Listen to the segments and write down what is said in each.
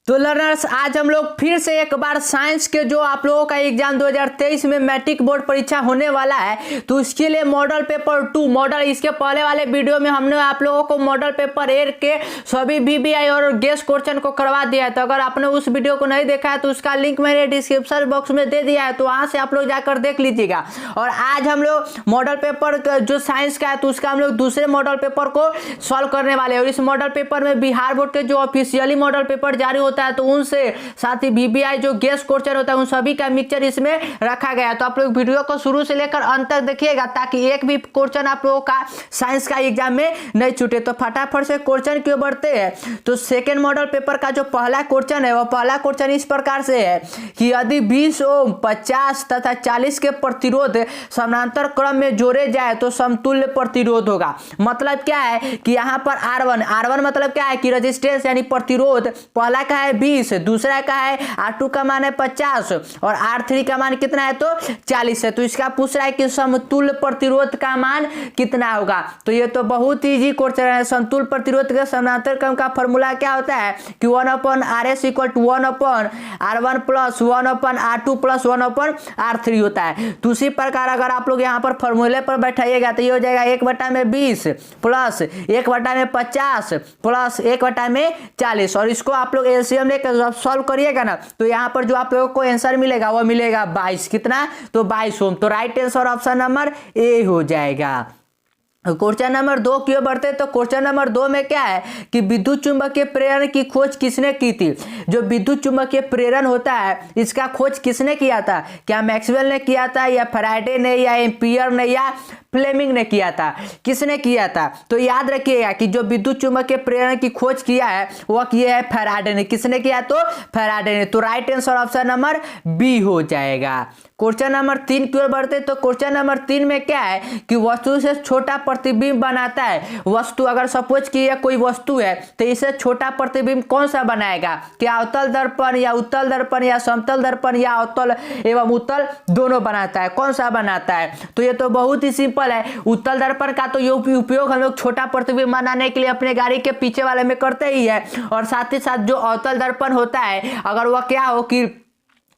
तो लर्नर्स आज हम लोग फिर से एक बार साइंस के जो आप लोगों का एग्जाम 2023 में मैट्रिक बोर्ड परीक्षा होने वाला है, तो इसके लिए मॉडल पेपर 2 मॉडल, इसके पहले वाले वीडियो में हमने आप लोगों को मॉडल पेपर 1 के सभी वीवीआई और गेस क्वेश्चन को करवा दिया है। तो अगर आपने उस वीडियो को नहीं देखा है तो उसका लिंक मैंने डिस्क्रिप्शन बॉक्स में दे दिया है, तो वहां से आप लोग जाकर देख लीजिएगा। और आज हम लोग मॉडल पेपर जो साइंस का है तो उसका हम लोग दूसरे मॉडल पेपर को सॉल्व करने वाले हैं। और इस मॉडल पेपर में बिहार बोर्ड के जो ऑफिशियली मॉडल पेपर जारी होता है तो उनसे साथ ही वीवीआई जो गेस क्वेश्चन होता है उन सभी का मिक्सचर इसमें रखा गया है। तो आप लोग वीडियो को शुरू से लेकर अंत तक देखिएगा ताकि एक भी क्वेश्चन आप लोगों का साइंस का एग्जाम में नहीं छूटे। तो फटाफट से क्वेश्चन क्यों बढ़ते हैं। तो सेकेंड मॉडल पेपर का जो पहला क्वेश्चन है वो पहला क्वेश्चन इस प्रकार से है कि यदि 20 ओम 50 तथा 40 के प्रतिरोध समानांतर क्रम में जोड़े जाए तो समतुल्य प्रतिरोध होगा। मतलब क्या है कि यहाँ पर R1 मतलब क्या है कि रेजिस्टेंस यानी प्रतिरोध, पहला का है 20, दूसरा का है R2 का मान है 50 और R3 का मान कितना है तो 40 है। तो इसका पूछ रहा है कि समतुल्य प्रतिरोध का मान कितना होगा। तो ये तो बहुत इजी क्वेश्चन है। समतुल्य प्रतिरोध के समानांतर क्रम का फॉर्मूला क्या होता है कि 1/RS = 1/R1 + 1/R2 + 1/R3 होता है। तो उसी प्रकार अगर आप लोग यहाँ पर फॉर्मूले पर बैठाइएगा तो ये हो जाएगा 1/20 प्लस 1/50 प्लस 1/40। और इसको आप लोग एलसीएम लेकर जब सॉल्व करिएगा ना तो यहाँ पर जो आप लोगों को आंसर मिलेगा वो मिलेगा 22। कितना तो 22 ओम। तो right answer option number A हो जाएगा। क्वेश्चन नंबर 2 क्यों बढ़ते तो क्वेश्चन नंबर 2 में क्या है कि विद्युत चुंबकीय प्रेरण की खोज किसने की थी। जो विद्युत चुंबकीय प्रेरण होता है इसका खोज किसने किया था, क्या मैक्सवेल ने किया था या फैराडे ने या एम्पियर ने या फ्लेमिंग ने किया था, किसने किया था। तो याद रखिएगा कि जो विद्युत चुंबकीय प्रेरण की खोज किया है वह किया है फैराडे ने। किसने किया तो फैराडे ने। तो right answer option number B हो जाएगा। क्वेश्चन नंबर 3 क्यों बढ़ते तो क्वेश्चन नंबर 3 में क्या है कि वस्तु से छोटा प्रतिबिंब बनाता है। वस्तु अगर सपोज कि कोई वस्तु है तो इसे छोटा प्रतिबिंब कौन सा बनाएगा, क्या अवतल दर्पण या उत्तल दर्पण या समतल दर्पण या अवतल एवं उत्तल दोनों बनाता है, कौन सा बनाता है। तो ये तो बहुत ही सिंपल है। उत्तल दर्पण का तो ये उपयोग हम लोग छोटा प्रतिबिंब बनाने के लिए अपने गाड़ी के पीछे वाले में करते ही है। और साथ ही साथ जो अवतल दर्पण होता है अगर वह क्या हो कि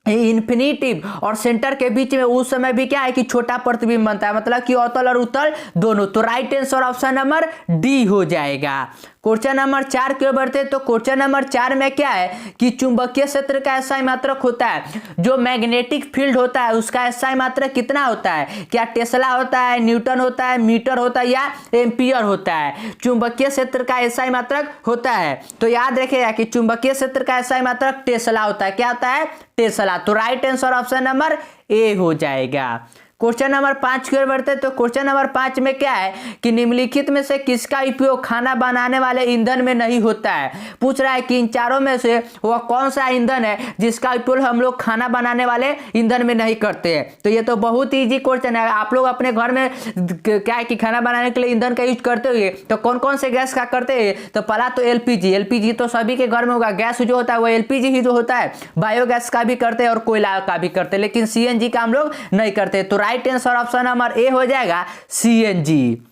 इन्फिनिटिव और सेंटर के बीच में उस समय भी क्या है कि छोटा प्रतिबिंब बनता है, मतलब कि अवतल और उत्तल दोनों। तो right answer option number D हो जाएगा। क्वेश्चन नंबर 4 क्यों बढ़ते तो क्वेश्चन नंबर 4 में क्या है कि चुंबकीय क्षेत्र का एसआई मात्रक होता है। जो मैग्नेटिक फील्ड होता है उसका एसआई मात्रक कितना होता है, क्या टेस्ला होता है, न्यूटन होता है, मीटर होता है या एम्पियर होता है। चुंबकीय क्षेत्र का एसआई मात्रक होता है। तो याद रखिएगा कि चुंबकीय क्षेत्र का एसआई मात्रक टेस्ला होता है। क्या होता है टेस्ला। तो right answer option number A हो जाएगा। क्वेश्चन नंबर 5 की ओर बढ़ते तो क्वेश्चन नंबर 5 में क्या है कि निम्नलिखित में से किसका उपयोग खाना बनाने वाले ईंधन में नहीं होता है। पूछ रहा है कि इन चारों में से वह कौन सा ईंधन है जिसका उपयोग हम लोग खाना बनाने वाले ईंधन में नहीं करते हैं। तो ये तो बहुत इजी क्वेश्चन है। आप लोग अपने घर में क्या है कि खाना बनाने के लिए ईंधन का यूज करते हुए तो कौन कौन से गैस का करते हैं। तो पहला तो एलपीजी तो सभी के घर में होगा। गैस जो होता है वो एलपीजी ही जो होता है। बायोगैस का भी करते हैं और कोयला का भी करते हैं, लेकिन सीएनजी का हम लोग नहीं करते। तो right answer option number A हो जाएगा सीएनजी।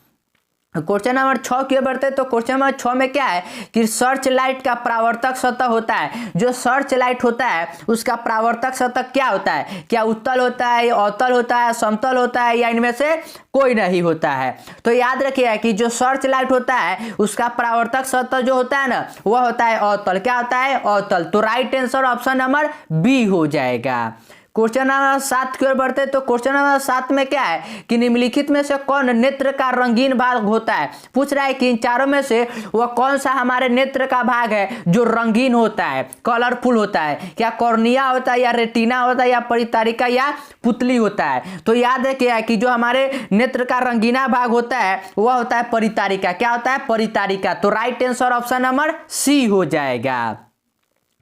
क्वेश्चन नंबर 6 की ओर बढ़ते तो क्वेश्चन नंबर 6 में क्या है कि सर्च लाइट का परावर्तक सतह होता है। जो सर्च लाइट होता है उसका परावर्तक सतह क्या होता है, क्या उत्तल होता है, अवतल होता है, समतल होता है या इनमें से कोई नहीं होता है। तो याद रखिए कि जो सर्च लाइट होता है उसका परावर्तक सतह जो होता है ना वह होता है अवतल। क्या होता है अवतल। तो right answer option number B हो जाएगा। क्वेश्चन नंबर 7 की ओर बढ़ते तो क्वेश्चन नंबर 7 में क्या है कि निम्नलिखित में से कौन नेत्र का रंगीन भाग होता है। पूछ रहा है कि इन चारों में से वह कौन सा हमारे नेत्र का भाग है जो रंगीन होता है, कलरफुल होता है। क्या कॉर्निया होता है या रेटिना होता है या परितारिका या पुतली होता है। तो याद रखिए कि जो हमारे नेत्र का रंगीना भाग होता है वह होता है परितारिका। क्या होता है परितारिका। तो right answer option number C हो जाएगा।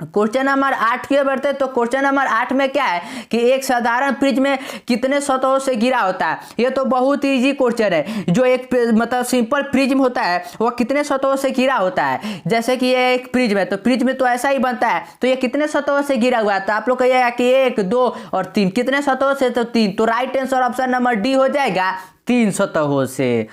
क्वेश्चन नंबर 8 की ओर बढ़ते तो क्वेश्चन नंबर 8 में क्या है कि एक साधारण प्रिज्म में कितने सतहों से घिरा होता है। ये तो बहुत ही इजी क्वेश्चन है। जो एक मतलब सिंपल प्रिज्म होता है वह कितने सतहों से घिरा होता है। जैसे कि ये एक प्रिज्म है तो प्रिज्म तो ऐसा ही बनता है। तो ये कितने सतहों से घिरा हुआ है। तो आप लोग कहिएगा कि 1 2 और 3। कितने सतहों से तो 3। तो right answer option number D हो जाएगा 3 सतहों से।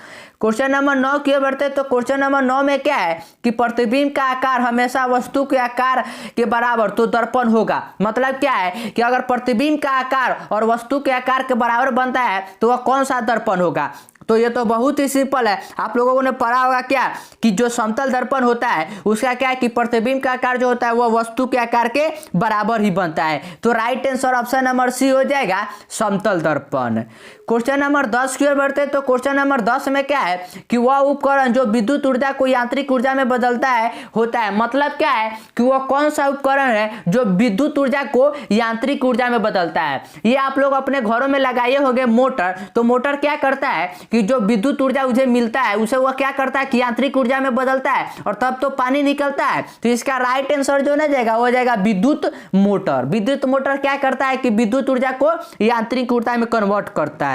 क्वेश्चन नंबर 9 की ओर बढ़ते हैं। तो क्वेश्चन नंबर 9 में क्या है कि प्रतिबिंब का आकार हमेशा वस्तु के आकार के बराबर तो दर्पण होगा। मतलब क्या है कि अगर प्रतिबिंब का आकार और वस्तु के आकार के बराबर बनता है तो वह कौन सा दर्पण होगा। तो ये तो बहुत ही सिंपल है, आप लोगों ने पढ़ा होगा क्या कि जो समतल दर्पण होता है उसका क्या है कि प्रतिबिंब का आकार जो होता है वह वस्तु के आकार के बराबर ही बनता है। तो right answer option number C हो जाएगा, समतल दर्पण। क्वेश्चन नंबर 10 की ओर बढ़ते हैं। तो क्वेश्चन नंबर 10 में क्या है कि वह उपकरण जो विद्युत ऊर्जा को यांत्रिक ऊर्जा में बदलता है होता है। मतलब क्या है कि वह कौन सा उपकरण है जो विद्युत ऊर्जा को यांत्रिक ऊर्जा में बदलता है। ये आप लोग अपने घरों में लगाए होंगे मोटर। तो मोटर क्या करता है कि जो विद्युत ऊर्जा मुझे मिलता है उसे वह क्या करता है कि यांत्रिक ऊर्जा में बदलता है और तब तो पानी निकलता है। तो इसका राइट आंसर जो ना जाएगा वो जाएगा विद्युत मोटर। विद्युत मोटर क्या करता है कि विद्युत ऊर्जा को यांत्रिक ऊर्जा में कन्वर्ट करता है।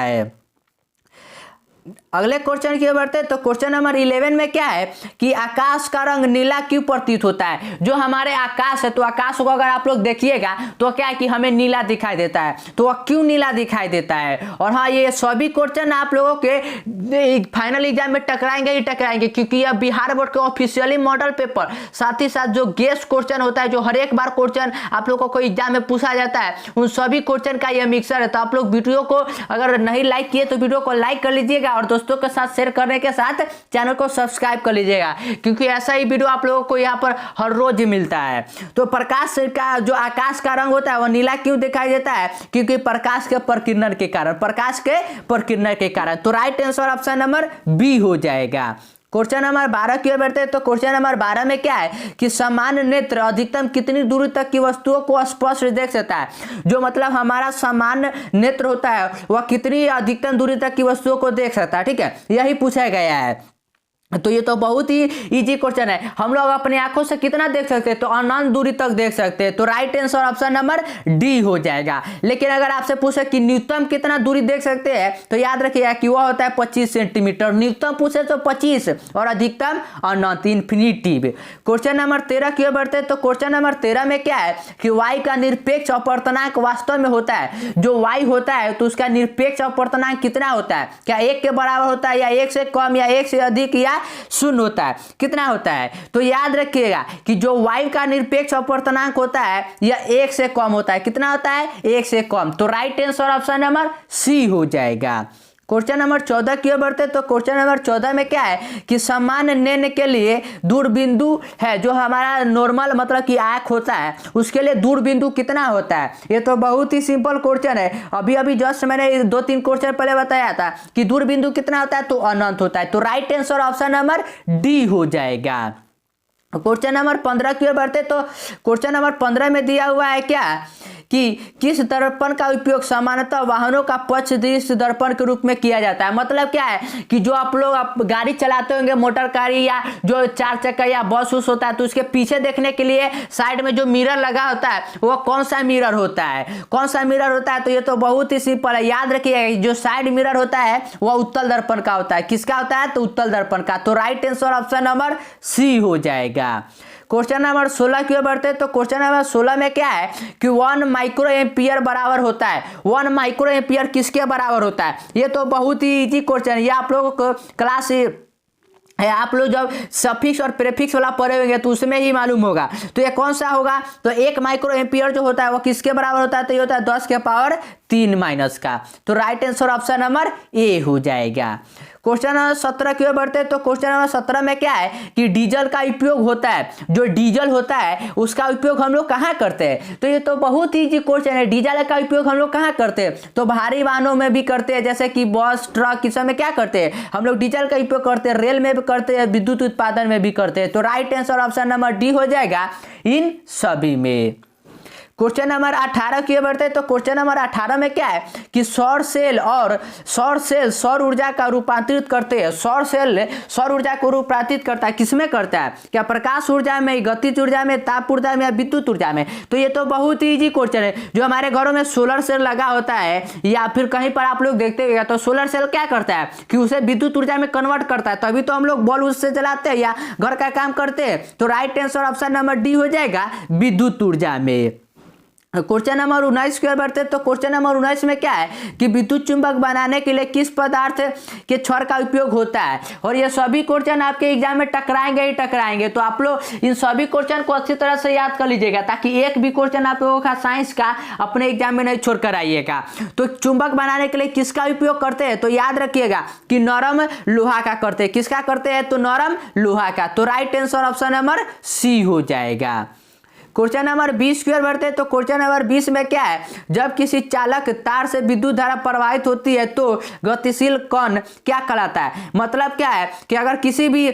अगले क्वेश्चन की ओर बढ़ते हैं। तो क्वेश्चन नंबर 11 में क्या है कि आकाश का रंग नीला क्यों प्रतीत होता है। जो हमारे आकाश है तो आकाश को अगर आप लोग देखिएगा तो क्या है कि हमें नीला दिखाई देता है। तो वह क्यों नीला दिखाई देता है। और हाँ, ये सभी क्वेश्चन आप लोगों के फाइनल एग्जाम में टकराएंगे ही टकराएंगे, क्योंकि यह बिहार बोर्ड के ऑफिशियली मॉडल पेपर, साथ ही साथ जो गेस्ट क्वेश्चन होता है जो हर एक बार क्वेश्चन आप लोगों को एग्जाम में पूछा जाता है, उन सभी क्वेश्चन का यह मिक्सर है। तो आप लोग वीडियो को अगर नहीं लाइक किए तो वीडियो को लाइक कर लीजिएगा और दोस्तों के साथ शेयर करने के साथ चैनल को सब्सक्राइब कर लीजिएगा, क्योंकि ऐसा ही वीडियो आप लोगों को यहाँ पर हर रोज मिलता है। तो प्रकाश का जो आकाश का रंग होता है वह नीला क्यों दिखाई देता है, क्योंकि प्रकाश के प्रकिरण के कारण, प्रकाश के प्रकिरण के कारण। तो right answer option number B हो जाएगा। क्वेश्चन नंबर 12 की ओर बढ़ते हैं। तो क्वेश्चन नंबर 12 में क्या है कि सामान्य नेत्र अधिकतम कितनी दूरी तक की वस्तुओं को स्पष्ट देख सकता है। जो मतलब हमारा सामान्य नेत्र होता है वह कितनी अधिकतम दूरी तक की वस्तुओं को देख सकता है। ठीक है, यही पूछा गया है। तो ये तो बहुत ही इजी क्वेश्चन है। हम लोग अपने आंखों से कितना देख सकते हैं तो अनंत दूरी तक देख सकते हैं। तो right answer option number D हो जाएगा। लेकिन अगर आपसे पूछे कि न्यूनतम कितना दूरी देख सकते हैं तो याद रखिएगा कि वह होता है 25 सेंटीमीटर। न्यूनतम पूछे तो 25 और अधिकतम अनंत, इन्फिनिटिव। क्वेश्चन नंबर 13 की ओर बढ़ते हैं। तो क्वेश्चन नंबर 13 में क्या है कि वाई का निरपेक्ष अपवर्तनांक वास्तव में होता है। जो वाई होता है तो उसका निरपेक्ष अपवर्तनांक कितना होता है, क्या 1 के बराबर होता है या 1 से कम या 1 से अधिक या शून्य होता है, कितना होता है। तो याद रखिएगा कि जो वायु का निरपेक्ष अपवर्तनांक होता है यह 1 से कम होता है। कितना होता है, 1 से कम। तो right answer option number C हो जाएगा। क्वेश्चन नंबर 14 की ओर बढ़ते हैं। तो क्वेश्चन नंबर 14 में क्या है कि सामान्य नयन के लिए दूरबिंदु है, जो हमारा नॉर्मल मतलब कि आंख होता है उसके लिए दूरबिंदु कितना होता है। ये तो बहुत ही सिंपल क्वेश्चन है। अभी जस्ट मैंने 2-3 क्वेश्चन पहले बताया था कि दूरबिंदु कितना होता है तो अनंत होता है। तो right answer option number D हो जाएगा। क्वेश्चन नंबर 15 की ओर बढ़ते तो क्वेश्चन नंबर 15 में दिया हुआ है क्या कि किस दर्पण का उपयोग सामान्यतः वाहनों का पक्ष दृश्य दर्पण के रूप में किया जाता है। मतलब क्या है कि जो आप लोग गाड़ी चलाते होंगे, मोटर गाड़ी या जो 4 चक्का या बस उस होता है, तो उसके पीछे देखने के लिए साइड में जो मिरर लगा होता है वो कौन सा मिरर होता है, कौन सा मिरर होता है। तो ये तो बहुत ही सिंपल है, याद रखिएगा जो साइड मिरर होता है वह उत्तल दर्पण का होता है। किसका होता है तो उत्तल दर्पण का। तो right answer option number C हो जाएगा। क्वेश्चन नंबर 16 की ओर बढ़ते हैं। तो क्वेश्चन नंबर 16 में क्या है कि 1 माइक्रो एम्पियर बराबर होता है। 1 माइक्रो एम्पियर किसके बराबर होता है। ये तो बहुत ही इजी क्वेश्चन है। ये आप लोगों को क्लास है, आप लोग जब सफिक्स और प्रेफिक्स वाला पढ़े होंगे तो उसमें ही मालूम होगा। तो ये कौन सा होगा, तो 1 माइक्रो एम्पियर जो होता है वो किसके बराबर होता है, तो ये होता है 10 के पावर 3 माइनस का। तो right answer option number A हो जाएगा। क्वेश्चन नंबर 17 की ओर बढ़ते हैं। तो क्वेश्चन नंबर 17 में क्या है कि डीजल का उपयोग होता है। जो डीजल होता है उसका उपयोग हम लोग कहाँ करते हैं। तो ये तो बहुत ही इजी क्वेश्चन है। डीजल का उपयोग हम लोग कहाँ करते हैं, तो भारी वाहनों में भी करते हैं, जैसे कि बस ट्रक, इस में क्या करते हैं हम लोग डीजल का उपयोग करते हैं। रेल में भी करते हैं, विद्युत उत्पादन में भी करते हैं। तो right answer option number D हो जाएगा इन सभी में। क्वेश्चन नंबर 18 की ओर बढ़ते हैं। तो क्वेश्चन नंबर 18 में क्या है कि सौर सेल सौर ऊर्जा का रूपांतरित करते हैं। सौर सेल सौर ऊर्जा को रूपांतरित करता है, किसमें करता है, क्या प्रकाश ऊर्जा में, गतिज ऊर्जा में, ताप ऊर्जा में या विद्युत ऊर्जा में। तो ये तो बहुत ही इजी क्वेश्चन है। जो हमारे घरों में सोलर सेल लगा होता है या फिर कहीं पर आप लोग देखते होंगे, तो सोलर सेल क्या करता है कि उसे विद्युत ऊर्जा में कन्वर्ट करता है। तभी तो हम लोग बल्ब उससे जलाते हैं या घर का काम करते हैं। तो right answer option number D हो जाएगा विद्युत ऊर्जा में। क्वेश्चन नंबर 19 की ओर बढ़ते तो क्वेश्चन नंबर 19 में क्या है कि विद्युत चुंबक बनाने के लिए किस पदार्थ के छड़ का उपयोग होता है। और ये सभी क्वेश्चन आपके एग्जाम में टकराएंगे ही टकराएंगे, तो आप लोग इन सभी क्वेश्चन को अच्छी तरह से याद कर लीजिएगा ताकि एक भी क्वेश्चन आप लोगों का साइंस का अपने एग्जाम में नहीं छोड़ कर आइएगा। तो चुंबक बनाने के लिए किसका उपयोग करते हैं, तो याद रखिएगा कि नरम लोहा का करते हैं। किसका करते हैं, तो नरम लोहा का। तो right answer option number C हो जाएगा। क्वेश्चन नंबर 20 की ओर बढ़ते हैं तो क्वेश्चन नंबर 20 में क्या है, जब किसी चालक तार से विद्युत धारा प्रवाहित होती है तो गतिशील कण क्या कहलाता है। मतलब क्या है कि अगर किसी भी,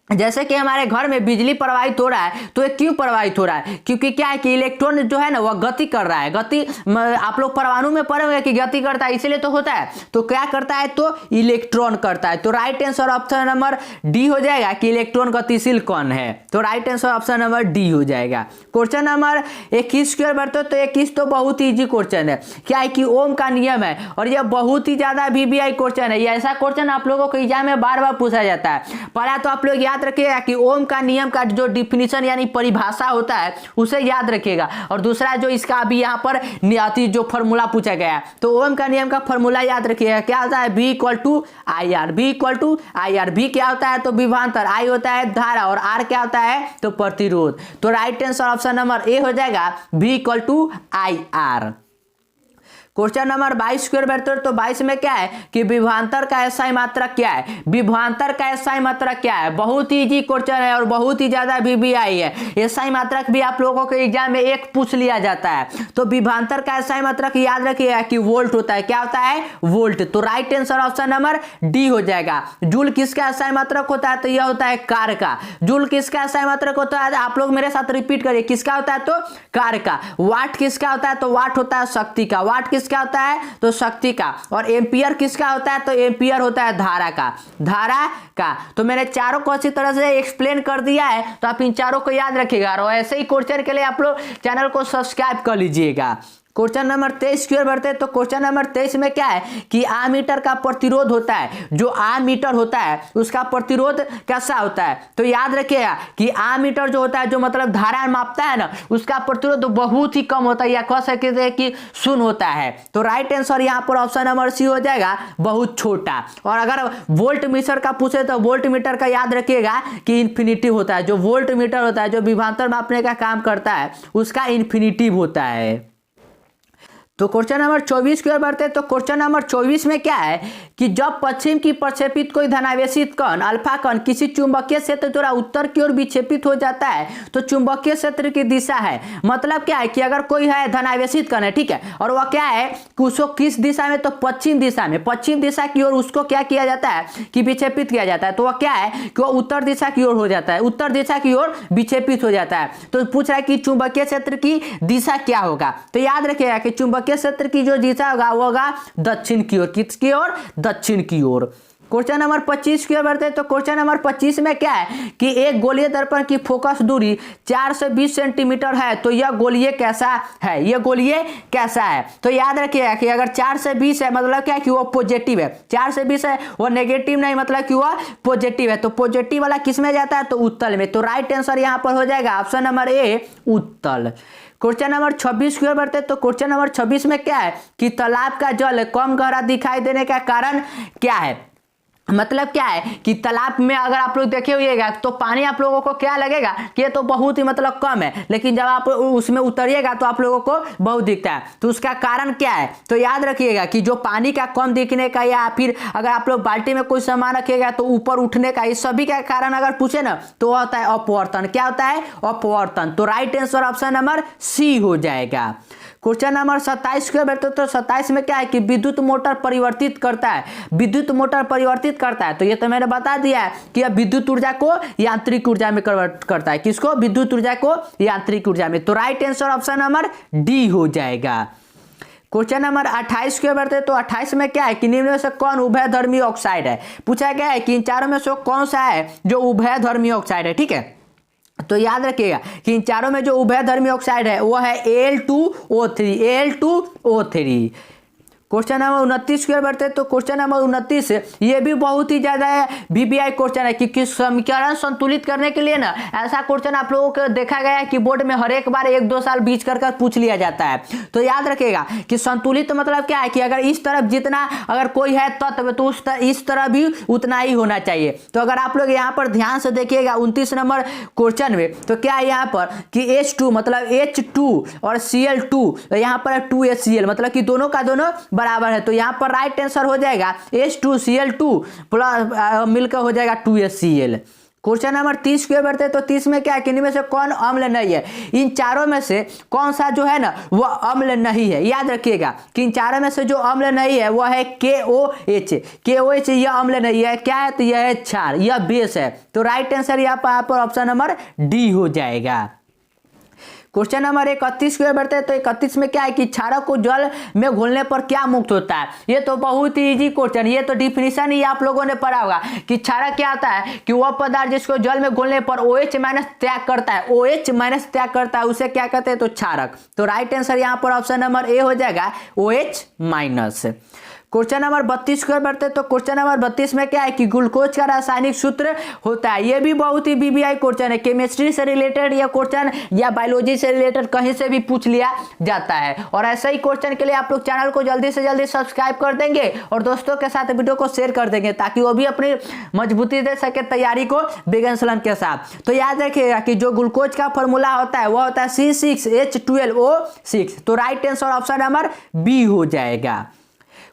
जैसे कि हमारे घर में बिजली प्रवाहित हो रहा है तो ये क्यों प्रवाहित हो रहा है, क्योंकि क्या है कि इलेक्ट्रॉन जो है ना वह गति कर रहा है। गति आप लोग परमाणु में पढ़े हुए कि गति करता है, इसीलिए तो होता है। तो क्या करता है, तो इलेक्ट्रॉन करता है। तो right answer option number D हो जाएगा कि इलेक्ट्रॉन गतिशील कण है। तो right answer option number D हो जाएगा। क्वेश्चन नंबर 21 की ओर बढ़ते तो 21 तो बहुत ही इजी क्वेश्चन है। क्या है कि ओम का नियम है और यह बहुत ही ज्यादा VBI क्वेश्चन है। ये ऐसा क्वेश्चन आप लोगों को एग्जाम में बार बार पूछा जाता है। पहला तो आप लोग याद रखिएगा कि ओम का नियम का जो डिफिनीशन यानी परिभाषा होता है उसे याद रखिएगा। और दूसरा जो इसका अभी यहाँ पर जो फॉर्मूला पूछा गया है, तो ओम का नियम का फॉर्मूला याद रखिएगा। क्या होता है, V = IR। V = IR। V क्या होता है, तो विभवांतर, I होता है धारा और R क्या होता है, तो प्रतिरोध। तो right answer option number A हो जाएगा, V = IR। क्वेश्चन नंबर 22 की ओर बढ़ते हैं तो 22 में क्या है कि विभवांतर का SI मात्रक क्या है। विभवांतर का SI मात्रक क्या है, बहुत ही इजी क्वेश्चन है और बहुत ही ज्यादा VBI है। SI मात्रक भी आप लोगों के एग्जाम में एक पूछ लिया जाता है। तो विभवांतर का SI मात्रक याद रखिएगा कि वोल्ट होता है। क्या होता है, वोल्ट। तो right answer option number D हो जाएगा। जूल किसका SI मात्रक होता है, तो यह होता है कार का। जूल किसका SI मात्रक होता है, आप लोग मेरे साथ रिपीट करिए, किसका होता है, तो कार का। वाट किसका होता है, तो वाट होता है शक्ति का। वाट किसका होता है, तो शक्ति का। और एम्पियर किसका होता है, तो एम्पियर होता है धारा का। धारा का। तो मैंने चारों को अच्छी तरह से एक्सप्लेन कर दिया है, तो आप इन चारों को याद रखिएगा। और ऐसे ही क्वेश्चन के लिए आप लोग चैनल को सब्सक्राइब कर लीजिएगा। क्वेश्चन नंबर 23 की ओर बढ़ते हैं तो क्वेश्चन नंबर 23 में क्या है कि आमीटर का प्रतिरोध होता है। जो आमीटर होता है उसका प्रतिरोध कैसा होता है, तो याद रखिएगा कि आमीटर जो होता है, जो मतलब धारा मापता है ना, उसका प्रतिरोध बहुत ही कम होता है, या कह सकते हैं कि शून्य होता है। तो राइट आंसर यहाँ पर ऑप्शन नंबर सी हो जाएगा, बहुत छोटा। और अगर वोल्ट मीटर का पूछे तो वोल्ट मीटर का याद रखिएगा कि इन्फिनिटिव होता है। जो वोल्ट मीटर होता है, जो विभवांतर मापने का काम करता है, उसका इन्फिनिटिव होता है। तो क्वेश्चन नंबर 24 की ओर बढ़ते हैं तो क्वेश्चन नंबर 24 में क्या है कि जब पश्चिम की प्रक्षेपित कोई धनावेशित कण अल्फा कण किसी चुंबकीय क्षेत्र द्वारा उत्तर की ओर विक्षेपित हो जाता है तो चुंबकीय क्षेत्र की दिशा है। मतलब क्या है कि अगर कोई है धनावेशित कण है, ठीक है, और वह क्या है कि उसको किस दिशा में, तो पश्चिम दिशा में, पश्चिम दिशा की ओर उसको क्या किया जाता है कि विक्षेपित किया जाता है। तो वह क्या है कि वह उत्तर दिशा की ओर हो जाता है, उत्तर दिशा की ओर विक्षेपित हो जाता है। तो पूछ रहा है कि चुंबकीय क्षेत्र की दिशा क्या होगा। तो याद रखिएगा कि चुंबकीय क्षेत्र की जो दिशा होगा वो होगा दक्षिण की ओर। किसकी ओर, दक्षिण की ओर। क्वेश्चन नंबर 25 की ओर बढ़ते हैं तो क्वेश्चन नंबर 25 में क्या है कि एक गोलीय दर्पण की फोकस दूरी 4 से 20 सेंटीमीटर है तो यह गोलीय कैसा है, यह गोलीय कैसा है। तो याद रखिएगा कि अगर 4 से 20 है मतलब क्या है कि वो पॉजिटिव है, 4 से 20 है वो नेगेटिव नहीं, मतलब कि वह पॉजिटिव है। तो पॉजिटिव वाला किस में जाता है, तो उत्तल में। तो राइट आंसर यहाँ पर हो जाएगा ऑप्शन नंबर ए, उत्तल। क्वेश्चन नंबर 26 की ओर बढ़ते हैं तो क्वेश्चन नंबर 26 में क्या है कि तालाब का जल कम गहरा दिखाई देने का कारण क्या है। मतलब क्या है कि तालाब में अगर आप लोग देखे होइएगा तो पानी आप लोगों को क्या लगेगा कि ये तो बहुत ही मतलब कम है, लेकिन जब आप उसमें उतरिएगा तो आप लोगों को बहुत दिखता है। तो उसका कारण क्या है, तो याद रखिएगा कि जो पानी का कम दिखने का, या फिर अगर आप लोग बाल्टी में कोई सामान रखिएगा तो ऊपर उठने का, इस सभी का कारण अगर पूछे ना तो होता है अपवर्तन। क्या होता है, अपवर्तन। तो right answer option number C हो जाएगा। क्वेश्चन नंबर 27 के बैठते तो 27 में क्या है कि विद्युत मोटर परिवर्तित करता है, विद्युत मोटर परिवर्तित करता है। तो ये तो मैंने बता दिया है कि यह विद्युत ऊर्जा को यांत्रिक ऊर्जा में कन्वर्ट करता है। किसको, विद्युत ऊर्जा को यांत्रिक ऊर्जा में। तो right answer option number D हो जाएगा। क्वेश्चन नंबर 28 के बढ़ते तो 28 में क्या है कि निम्न में से कौन उभयधर्मी ऑक्साइड है। पूछा गया है कि इन चारों में से कौन सा है जो उभयधर्मी ऑक्साइड है, ठीक है। तो याद रखिएगा कि इन चारों में जो उभयधर्मी ऑक्साइड है वो है Al2O3, Al2O3। क्वेश्चन नंबर 29 की ओर बढ़ते हैं। तो क्वेश्चन नंबर 29 ये भी बहुत ही ज्यादा वीबीआई क्वेश्चन है, कि समीकरण संतुलित करने के लिए ना ऐसा क्वेश्चन आप लोगों को देखा गया है कि बोर्ड में हर एक बार 1-2 साल बीच कर पूछ लिया जाता है। तो याद रखिएगा कि संतुलित मतलब क्या है, कि अगर इस तरफ जितना अगर कोई है तत्व तो इस तरह भी उतना ही होना चाहिए। तो अगर आप लोग यहाँ पर ध्यान से देखिएगा 29 नंबर क्वेश्चन में, तो क्या है यहाँ पर कि H2 मतलब H2 और Cl2, तो यहाँ पर 2HCl मतलब कि दोनों का दोनों बराबर है। तो यहाँ पर राइट आंसर हो जाएगा H2Cl2 प्लस मिलकर हो जाएगा 2HCl। क्वेश्चन नंबर 30 की ओर बढ़ते हैं। तो 30 में क्या है कि इनमें से कौन अम्ल नहीं है, इन चारों में से कौन सा जो है ना वह अम्ल नहीं है। याद रखिएगा कि इन चारों में से जो अम्ल नहीं है वह है KOH। KOH यह अम्ल नहीं है, क्या है तो यह है क्षार, यह बेस है। तो राइट आंसर यहाँ पर ऑप्शन नंबर डी हो जाएगा। क्वेश्चन नंबर 31 की ओर बढ़ते हैं। तो 31 में क्या है कि क्षारक को जल में घोलने पर क्या मुक्त होता है। ये तो बहुत ही इजी क्वेश्चन, ये तो डिफिनीशन ही आप लोगों ने पढ़ा होगा कि क्षारक क्या होता है कि वह पदार्थ जिसको जल में घोलने पर OH माइनस त्याग करता है, OH माइनस त्याग करता है, उसे क्या कहते हैं तो क्षारक। तो राइट आंसर यहाँ पर ऑप्शन नंबर ए हो जाएगा OH माइनस। क्वेश्चन नंबर 32 की ओर बढ़ते हैं। तो क्वेश्चन नंबर 32 में क्या है कि ग्लूकोज का रासायनिक सूत्र होता है। ये भी बहुत ही वीबीआई क्वेश्चन है, केमिस्ट्री से रिलेटेड यह क्वेश्चन या बायोलॉजी से रिलेटेड कहीं से भी पूछ लिया जाता है। और ऐसा ही क्वेश्चन के लिए आप लोग चैनल को जल्दी से जल्दी सब्सक्राइब कर देंगे और दोस्तों के साथ वीडियो को शेयर कर देंगे ताकि वो भी अपनी मजबूती दे सके तैयारी को विज्ञान सलन के साथ। तो याद रखिएगा कि जो ग्लूकोज का फॉर्मूला होता है वह होता है C6H12O6। तो right answer option number B हो जाएगा।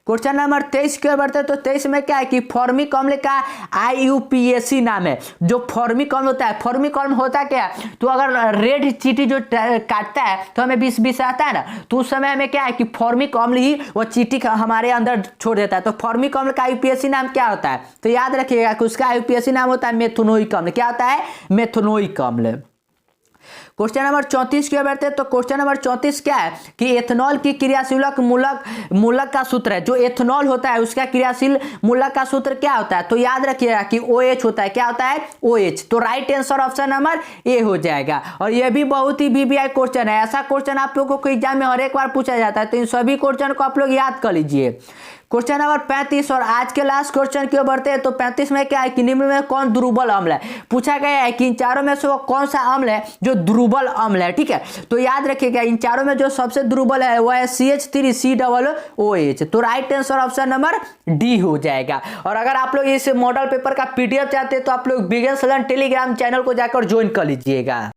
क्वेश्चन नंबर 23 की ओर बढ़ते हैं। तो 23 में क्या है कि फॉर्मिक अम्ल का IUPAC नाम है। जो फॉर्मिक अम्ल होता है, फॉर्मिक अम्ल होता क्या है, तो अगर रेड चींटी जो काटता है तो हमें विष आता है ना, तो उस समय में क्या है कि फॉर्मिक अम्ल ही वो चींटी हमारे अंदर छोड़ देता है। तो फॉर्मिक अम्ल का IUPAC नाम क्या होता है, तो याद रखिएगा कि उसका IUPAC नाम होता है मेथनोइक अम्ल। क्या होता है, मेथनोइक अम्ल। क्वेश्चन नंबर 34 की ओर बढ़ते हैं। तो क्वेश्चन नंबर 34 क्या है कि एथेनॉल की क्रियाशीलक मूलक का सूत्र है। जो एथेनॉल होता है उसका क्रियाशील मूलक का सूत्र क्या होता है, तो याद रखिएगा कि OH होता है। क्या होता है, OH। तो right answer option number A हो जाएगा। और यह भी बहुत ही वीबीआई क्वेश्चन है, ऐसा क्वेश्चन आप लोगों को एग्जाम में हर एक बार पूछा जाता है। तो इन सभी क्वेश्चन को आप लोग याद कर लीजिए। क्वेश्चन नंबर 35 और आज के लास्ट क्वेश्चन की ओर बढ़ते हैं। तो 35 में क्या है कि निम्न में कौन दुर्बल अम्ल है। पूछा गया है कि इन चारों में से वो कौन सा अम्ल है जो दुर्बल अम्ल है। ठीक है, तो याद रखिएगा इन चारों में जो सबसे दुर्बल है वह है CH3COOH। तो right answer option number D हो जाएगा। और अगर आप लोग इस मॉडल पेपर का PDF चाहते हैं तो आप लोग विज्ञान सलन टेलीग्राम चैनल को जाकर ज्वाइन कर लीजिएगा।